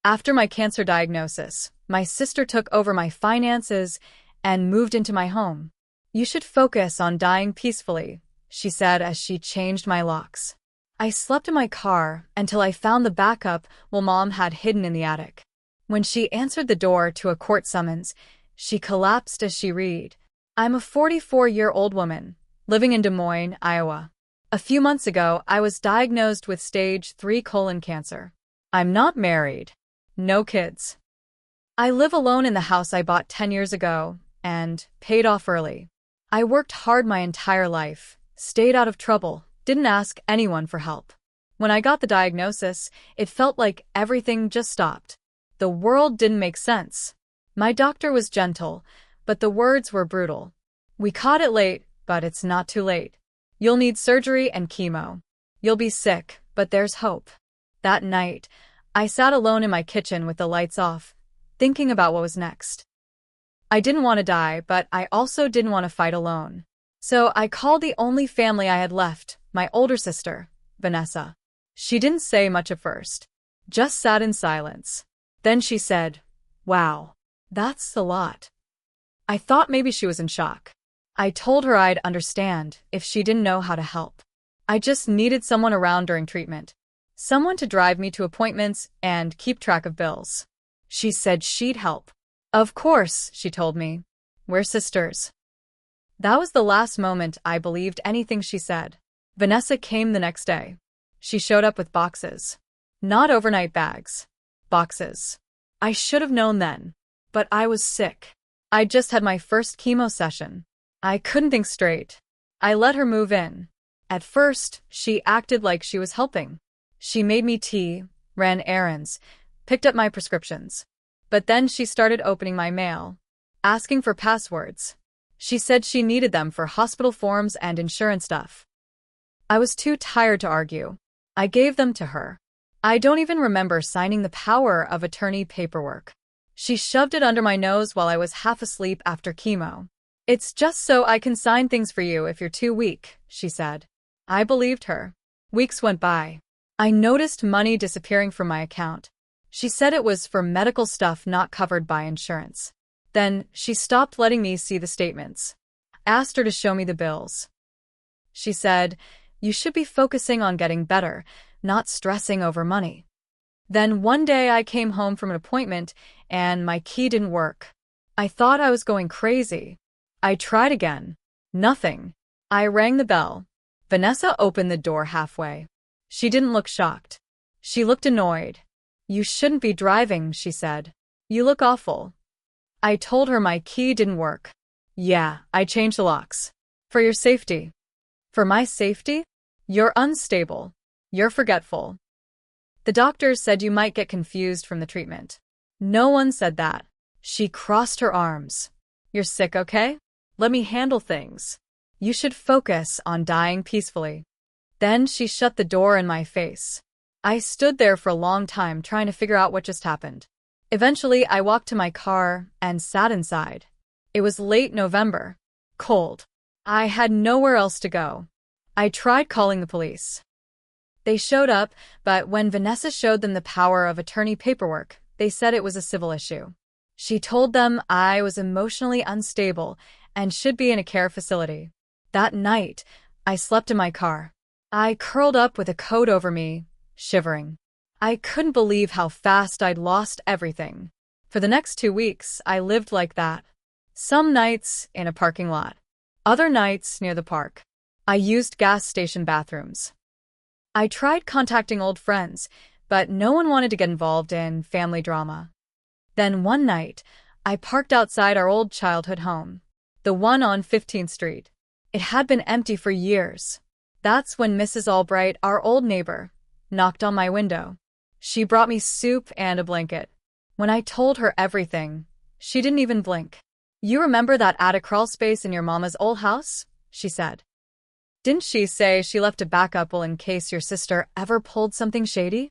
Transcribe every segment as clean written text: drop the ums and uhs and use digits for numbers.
After my cancer diagnosis, my sister took over my finances and moved into my home. You should focus on dying peacefully, she said as she changed my locks. I slept in my car until I found the backup Mom had hidden in the attic. When she answered the door to a court summons, she collapsed as she read, "I'm a 44-year-old woman, living in Des Moines, Iowa. A few months ago, I was diagnosed with stage 3 colon cancer. I'm not married. No kids. I live alone in the house I bought 10 years ago and paid off early. I worked hard my entire life, stayed out of trouble, didn't ask anyone for help. When I got the diagnosis, it felt like everything just stopped. The world didn't make sense. My doctor was gentle, but the words were brutal. We caught it late, but it's not too late. You'll need surgery and chemo. You'll be sick, but there's hope." That night, I sat alone in my kitchen with the lights off, thinking about what was next. I didn't want to die, but I also didn't want to fight alone. So I called the only family I had left, my older sister, Vanessa. She didn't say much at first, just sat in silence. Then she said, "Wow, that's a lot." I thought maybe she was in shock. I told her I'd understand if she didn't know how to help. I just needed someone around during treatment. Someone to drive me to appointments and keep track of bills. She said she'd help. "Of course," she told me. "We're sisters." That was the last moment I believed anything she said. Vanessa came the next day. She showed up with boxes. Not overnight bags. Boxes. I should have known then. But I was sick. I'd just had my first chemo session. I couldn't think straight. I let her move in. At first, she acted like she was helping. She made me tea, ran errands, picked up my prescriptions. But then she started opening my mail, asking for passwords. She said she needed them for hospital forms and insurance stuff. I was too tired to argue. I gave them to her. I don't even remember signing the power of attorney paperwork. She shoved it under my nose while I was half asleep after chemo. "It's just so I can sign things for you if you're too weak," she said. I believed her. Weeks went by. I noticed money disappearing from my account. She said it was for medical stuff not covered by insurance. Then she stopped letting me see the statements. I asked her to show me the bills. She said, "You should be focusing on getting better, not stressing over money." Then one day I came home from an appointment and my key didn't work. I thought I was going crazy. I tried again. Nothing. I rang the bell. Vanessa opened the door halfway. She didn't look shocked. She looked annoyed. "You shouldn't be driving," she said. "You look awful." I told her my key didn't work. "Yeah, I changed the locks. For your safety." "For my safety? You're unstable. You're forgetful. The doctors said you might get confused from the treatment." "No one said that." She crossed her arms. "You're sick, okay? Let me handle things. You should focus on dying peacefully." Then she shut the door in my face. I stood there for a long time trying to figure out what just happened. Eventually, I walked to my car and sat inside. It was late November. Cold. I had nowhere else to go. I tried calling the police. They showed up, but when Vanessa showed them the power of attorney paperwork, they said it was a civil issue. She told them I was emotionally unstable and should be in a care facility. That night, I slept in my car. I curled up with a coat over me, shivering. I couldn't believe how fast I'd lost everything. For the next 2 weeks, I lived like that. Some nights in a parking lot. Other nights near the park. I used gas station bathrooms. I tried contacting old friends, but no one wanted to get involved in family drama. Then one night, I parked outside our old childhood home, the one on 15th Street. It had been empty for years. That's when Mrs. Albright, our old neighbor, knocked on my window. She brought me soup and a blanket. When I told her everything, she didn't even blink. "You remember that attic crawl space in your mama's old house?" she said. "Didn't she say she left a backup in case your sister ever pulled something shady?"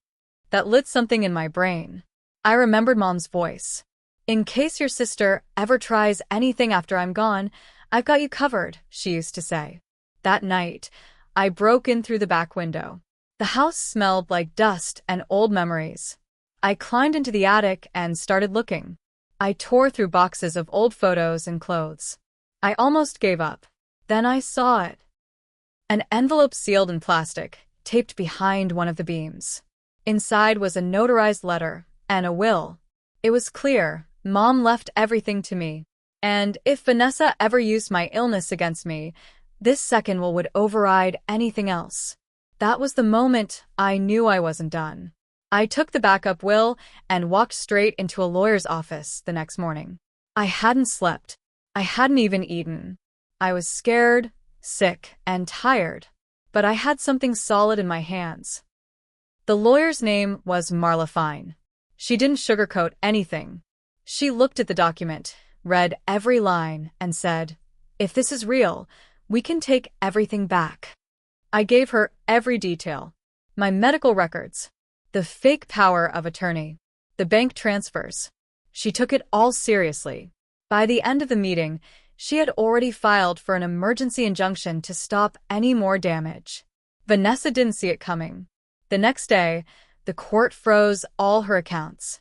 That lit something in my brain. I remembered Mom's voice. "In case your sister ever tries anything after I'm gone, I've got you covered," she used to say. That night, I broke in through the back window. The house smelled like dust and old memories. I climbed into the attic and started looking. I tore through boxes of old photos and clothes. I almost gave up. Then I saw it. An envelope sealed in plastic, taped behind one of the beams. Inside was a notarized letter and a will. It was clear, Mom left everything to me. And if Vanessa ever used my illness against me, this second will would override anything else. That was the moment I knew I wasn't done. I took the backup will and walked straight into a lawyer's office the next morning. I hadn't slept. I hadn't even eaten. I was scared, sick, and tired. But I had something solid in my hands. The lawyer's name was Marla Fine. She didn't sugarcoat anything. She looked at the document, read every line, and said, "If this is real, we can take everything back." I gave her every detail. My medical records, the fake power of attorney, the bank transfers. She took it all seriously. By the end of the meeting, she had already filed for an emergency injunction to stop any more damage. Vanessa didn't see it coming. The next day, the court froze all her accounts.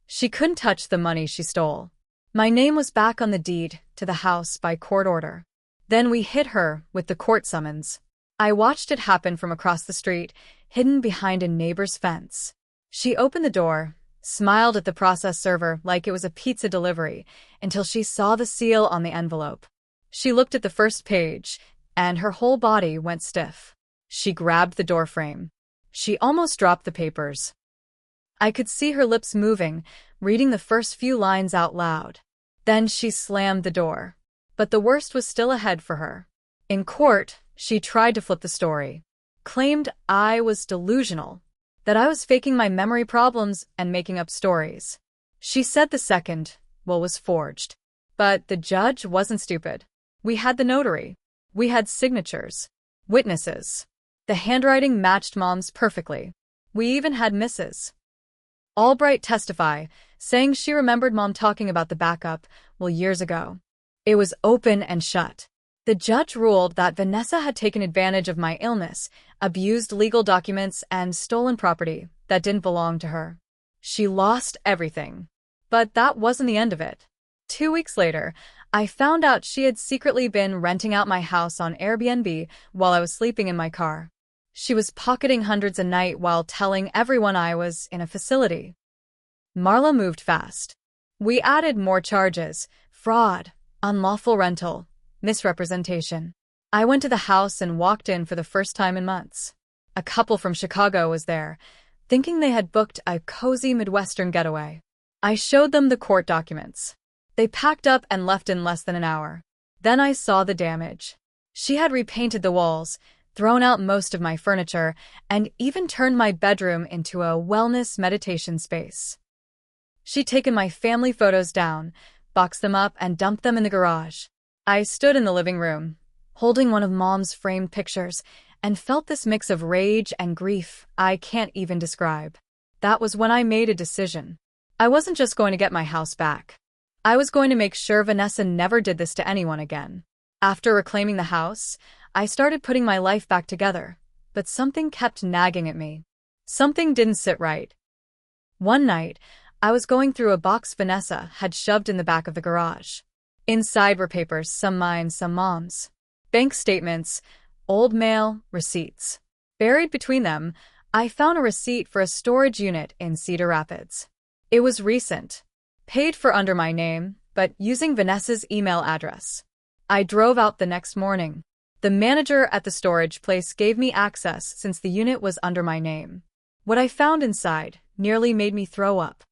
She couldn't touch the money she stole. My name was back on the deed to the house by court order. Then we hit her with the court summons. I watched it happen from across the street, hidden behind a neighbor's fence. She opened the door, smiled at the process server like it was a pizza delivery, until she saw the seal on the envelope. She looked at the first page, and her whole body went stiff. She grabbed the doorframe. She almost dropped the papers. I could see her lips moving, reading the first few lines out loud. Then she slammed the door. But the worst was still ahead for her. In court, she tried to flip the story, claimed I was delusional, that I was faking my memory problems and making up stories. She said the second will was forged. But the judge wasn't stupid. We had the notary. We had signatures. Witnesses. The handwriting matched Mom's perfectly. We even had Mrs. Albright testify, saying she remembered Mom talking about the backup will years ago. It was open and shut. The judge ruled that Vanessa had taken advantage of my illness, abused legal documents, and stolen property that didn't belong to her. She lost everything. But that wasn't the end of it. 2 weeks later, I found out she had secretly been renting out my house on Airbnb while I was sleeping in my car. She was pocketing hundreds a night while telling everyone I was in a facility. Marla moved fast. We added more charges: fraud, unlawful rental, misrepresentation. I went to the house and walked in for the first time in months. A couple from Chicago was there, thinking they had booked a cozy Midwestern getaway. I showed them the court documents. They packed up and left in less than an hour. Then I saw the damage. She had repainted the walls, thrown out most of my furniture, and even turned my bedroom into a wellness meditation space. She'd taken my family photos down, boxed them up, and dumped them in the garage. I stood in the living room, holding one of Mom's framed pictures, and felt this mix of rage and grief I can't even describe. That was when I made a decision. I wasn't just going to get my house back. I was going to make sure Vanessa never did this to anyone again. After reclaiming the house, I started putting my life back together, but something kept nagging at me. Something didn't sit right. One night, I was going through a box Vanessa had shoved in the back of the garage. Inside were papers, some mine, some Mom's. Bank statements, old mail, receipts. Buried between them, I found a receipt for a storage unit in Cedar Rapids. It was recent, paid for under my name, but using Vanessa's email address. I drove out the next morning. The manager at the storage place gave me access since the unit was under my name. What I found inside nearly made me throw up.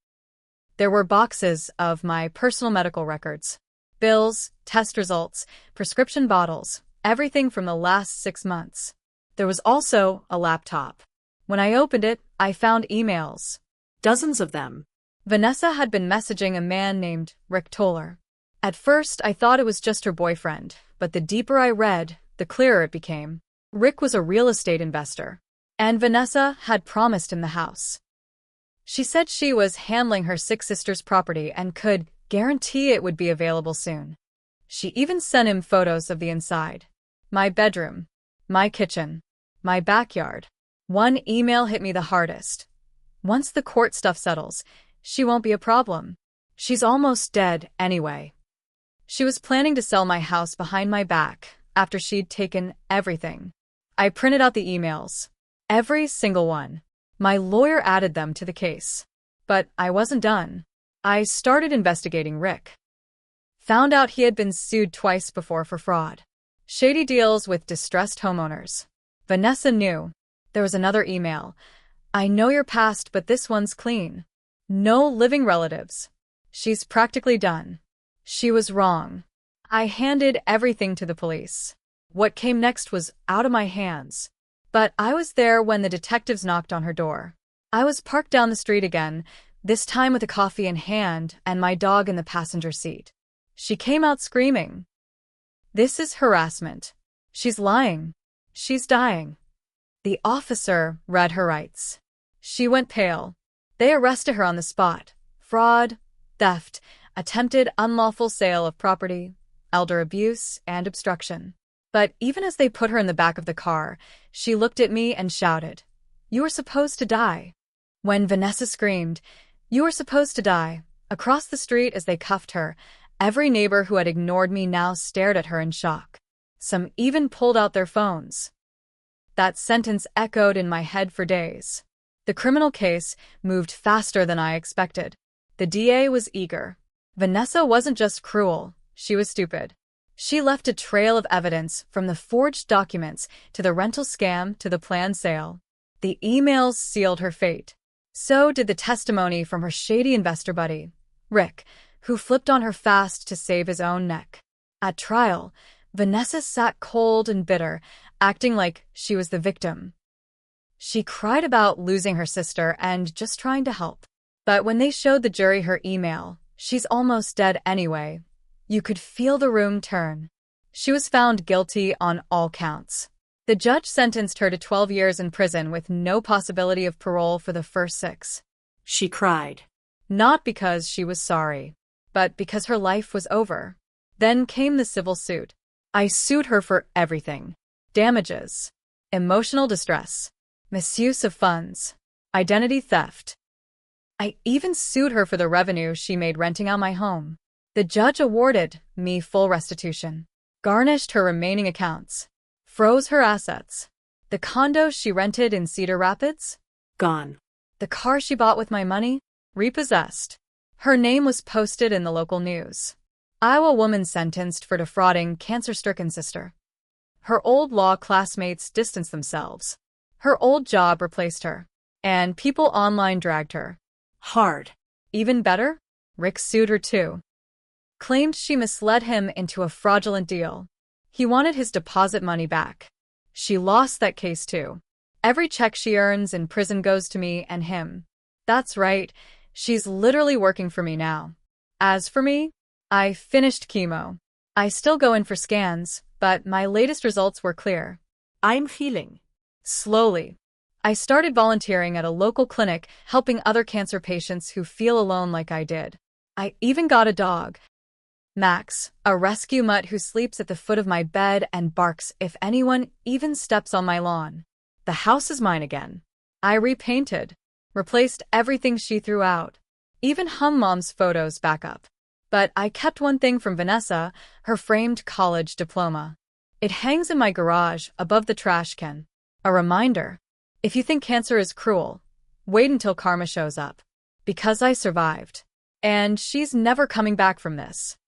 There were boxes of my personal medical records, bills, test results, prescription bottles, everything from the last 6 months. There was also a laptop. When I opened it, I found emails. Dozens of them. Vanessa had been messaging a man named Rick Toller. At first, I thought it was just her boyfriend, but the deeper I read, the clearer it became. Rick was a real estate investor, and Vanessa had promised him the house. She said she was handling her sick sister's property and could guarantee it would be available soon. She even sent him photos of the inside. My bedroom, my kitchen, my backyard. One email hit me the hardest. Once the court stuff settles, she won't be a problem. She's almost dead anyway. She was planning to sell my house behind my back after she'd taken everything. I printed out the emails. Every single one. My lawyer added them to the case. But I wasn't done. I started investigating Rick. Found out he had been sued twice before for fraud. Shady deals with distressed homeowners. Vanessa knew. There was another email. I know your past, but this one's clean. No living relatives. She's practically done. She was wrong. I handed everything to the police. What came next was out of my hands. But I was there when the detectives knocked on her door. I was parked down the street again, this time with a coffee in hand and my dog in the passenger seat. She came out screaming. This is harassment. She's lying. She's dying. The officer read her rights. She went pale. They arrested her on the spot. Fraud, theft, attempted unlawful sale of property, elder abuse, and obstruction. But even as they put her in the back of the car, she looked at me and shouted, "You were supposed to die." When Vanessa screamed, "You were supposed to die," across the street as they cuffed her, every neighbor who had ignored me now stared at her in shock. Some even pulled out their phones. That sentence echoed in my head for days. The criminal case moved faster than I expected. The DA was eager. Vanessa wasn't just cruel, she was stupid. She left a trail of evidence from the forged documents to the rental scam to the planned sale. The emails sealed her fate. So did the testimony from her shady investor buddy, Rick, who flipped on her fast to save his own neck. At trial, Vanessa sat cold and bitter, acting like she was the victim. She cried about losing her sister and just trying to help. But when they showed the jury her email, "She's almost dead anyway," you could feel the room turn. She was found guilty on all counts. The judge sentenced her to 12 years in prison with no possibility of parole for the first 6. She cried. Not because she was sorry, but because her life was over. Then came the civil suit. I sued her for everything. Damages, emotional distress, misuse of funds, identity theft. I even sued her for the revenue she made renting out my home. The judge awarded me full restitution, garnished her remaining accounts, froze her assets. The condo she rented in Cedar Rapids? Gone. The car she bought with my money? Repossessed. Her name was posted in the local news. Iowa woman sentenced for defrauding cancer-stricken sister. Her old law classmates distanced themselves. Her old job replaced her. And people online dragged her. Hard. Even better, Rick sued her too. Claimed she misled him into a fraudulent deal. He wanted his deposit money back. She lost that case too. Every check she earns in prison goes to me and him. That's right, she's literally working for me now. As for me, I finished chemo. I still go in for scans, but my latest results were clear. I'm healing. Slowly. I started volunteering at a local clinic, helping other cancer patients who feel alone like I did. I even got a dog. Max, a rescue mutt who sleeps at the foot of my bed and barks if anyone even steps on my lawn. The house is mine again. I repainted, replaced everything she threw out, even hung Mom's photos back up. But I kept one thing from Vanessa, her framed college diploma. It hangs in my garage above the trash can. A reminder. If you think cancer is cruel, wait until karma shows up. Because I survived. And she's never coming back from this.